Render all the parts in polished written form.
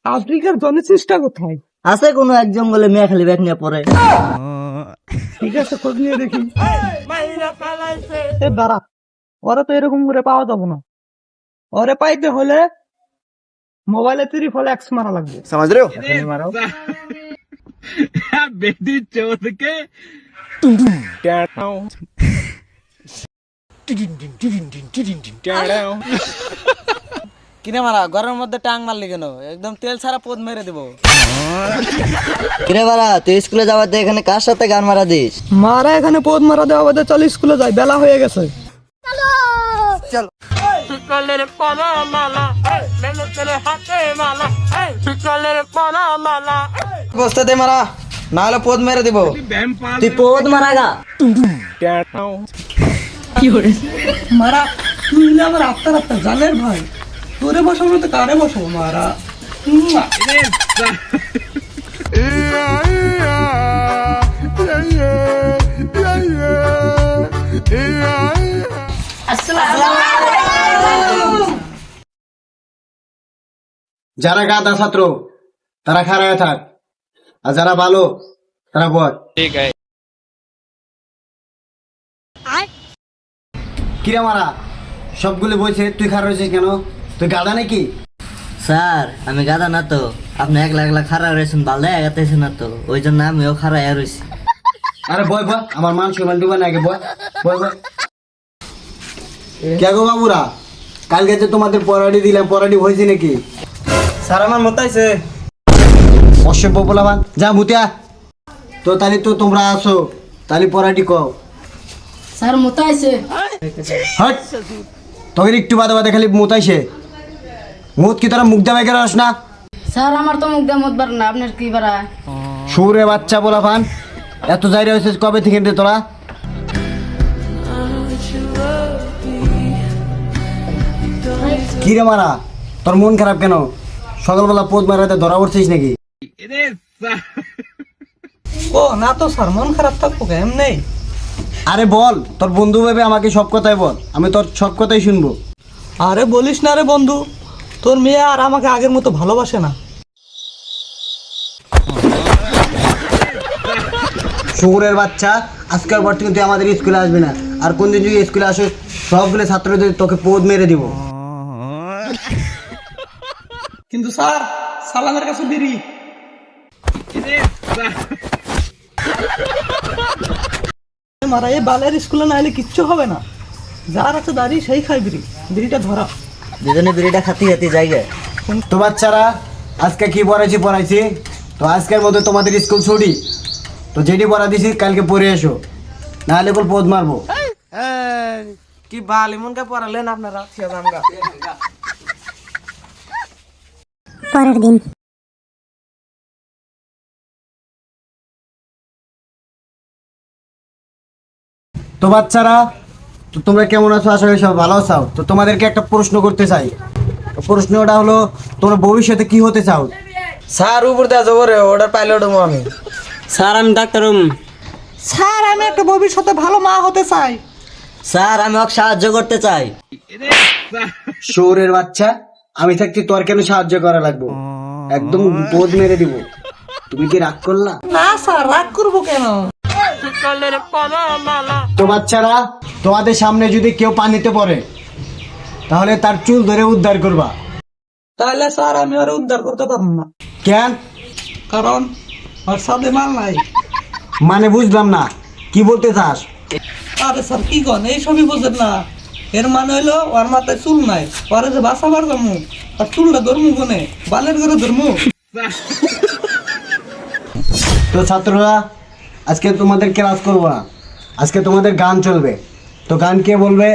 আফ্রিকার জনসৃষ্টা কোথায়? আছে কোনো এক জঙ্গলে মেয়ে খালি ব্যাগ নিয়ে পড়ে। ঠিক আছে, খোঁজ নিয়ে দেখি। দাঁড়া, ওরা তো এরকম করে পাওয়া যাবো না। ওরে পাইতে হলে মোবাইলে 3x মারা লাগবে। समझ रहे हो? এখনই মারো। কিরে মারা ঘরের মধ্যে টাং মারলি কেন? একদম তেল ছাড়া পোদ মেরে দেবো। কিরে বাড়া, তুই স্কুলে যাওয়ার দিয়ে এখানে কার সাথে গান মারা দিস? মারা এখানে পদ মারা দেওয়া বাদে চল স্কুলে যাই, বেলা হয়ে গেছে। বস্তা দে মারা, না হলে পোদ মেরে দিব। তুই পোদ মারা গা। মারা তুই হলে আমার আত্মার আত্মা জানের ভাই, তোরে বসাবো তো কারে বসাবো মারা। যারা গাদা ছাত্র তারা খাড়ায় থাক, আর যারা ভালো তারা বল। কিরে মারা, সবগুলো বলছে তুই খারাপ হয়েছিস কেন? তুই গাদা নাকি? স্যার আমি গাদা না তো, আপনি একলা একলা খারা রয়েছেন, বালদা এগাতেছেন না তো, ওই জন্য আমিও খারা রয়েছি। আরে বয় বয়, আমার মান সম্মান ডুবা না আগে বয় বয় বয়। কে গো বাবুরা, কালকে যে তোমাদের পড়াটি দিলাম, পড়াটি হয়েছে নাকি? স্যার আমার মত আছে। অসভ্য বলাবান, যা মুতিয়া। তো তাহলে তো তোমরা আসো, তাহলে পড়াটি কও। স্যার মোতাইছে। হট, তোকে একটু বাদে বাদে খালি মুতাইছে। মুত কি তোরা মুখ দাবাই করে আস না? স্যার আমার তো মুখ দিয়ে মুতবার না, আপনার কি বারা? সুরে বাচ্চা বলাবান, এত জায়গা হয়েছে কবে থেকে রে তোরা? কি রে মারা, তোর মন খারাপ কেন? সকালবেলা পোদ মারাতে ধরা পড়ছিস নাকি? ও না তো স্যার, মন খারাপ থাকবো এমনি। আরে বল, তোর বন্ধু ভেবে আমাকে সব কথাই বল, আমি তোর সব কথাই শুনবো। আরে বলিস না রে বন্ধু, তোর মেয়ে আর আমাকে আগের মতো ভালোবাসে না। শুকুরের বাচ্চা, আজকের পর থেকে তুই আমাদের স্কুলে আসবি না, আর কোনদিন যদি স্কুলে আসো সবগুলো ছাত্রদের তোকে পোদ মেরে দিব। কিন্তু স্যার, সালামের কাছে বিড়ি। মারা এই বালের স্কুলে না এলে কিচ্ছু হবে না। যার আছে দাঁড়িয়ে সেই খাই বিড়ি, বিড়িটা ধরা। দুজনে বিড়িটা খাতি খাতি জায়গায়। তো বাচ্চারা, আজকে কি পড়াইছি, তো আজকের মধ্যে তোমাদের স্কুল ছুটি। তো যেটি পড়া দিছি কালকে পড়ে এসো, না হলে বল পোদ মারবো। কি বাল এমনটা পড়ালেন আপনারা? পরের দিন তো বাচ্চারা, তো তোমরা কেমন আছো? আশা করি সব ভালো আছো। তো তোমাদেরকে একটা প্রশ্ন করতে চাই। তো প্রশ্নটা হলো, তোমরা ভবিষ্যতে কি হতে চাও? স্যার উপর দেওয়া যাবো রে, ওটার পাইলট হবো আমি। স্যার আমি ডাক্তার। স্যার আমি একটা ভবিষ্যতে ভালো মা হতে চাই। স্যার আমি ওকে সাহায্য করতে চাই। শহরের বাচ্চা, আমি থাকছি তোর কেন সাহায্য করা লাগবো? একদম পোদ মেরে দিব। তুমি কি রাগ করলা? না স্যার, রাগ করবো কেন? তো বাচ্চারা, তোমাদের সামনে যদি কেউ পানিতে পড়ে তাহলে তার চুল ধরে উদ্ধার করবা। তাহলে স্যার আমি আর উদ্ধার করতে পারবো না, কেন? কারণ ওর সাথে মাল নাই। মানে বুঝলাম না, কি বলতে চাস? আরে স্যার কি কন, এই সবই বোঝেন না। এর মানে হলো ওর মাথায় চুল নাই, ওরে যে বাঁচাবার জমু আর চুলটা ধর্মু কোনে, বালের করে ধর্মু। তো ছাত্ররা, আজকে তোমাদের ক্লাস করবো না, আজকে তোমাদের গান চলবে। তো গান কে বলবে?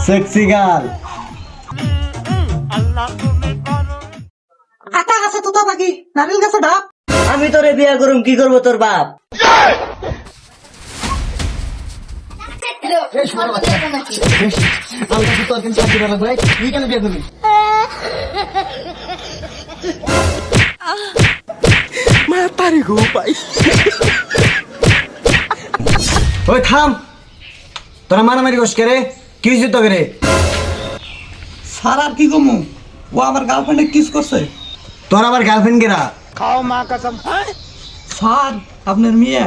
Sexy girl. আতা গাছে তোতা পাখি, নারিল গাছে ডাব। আমি তোরে বিয়ে করুম, কি করবো তোর বাপ? ওই থাম, তোরা মারামারি করছ কে রে? কি হয়েছে তোকে রে? স্যার আর কি কমু ও আমার গার্লফ্রেন্ডে কিস করছে তোর আবার গার্লফ্রেন্ড কেরা স্যার আপনার মেয়ে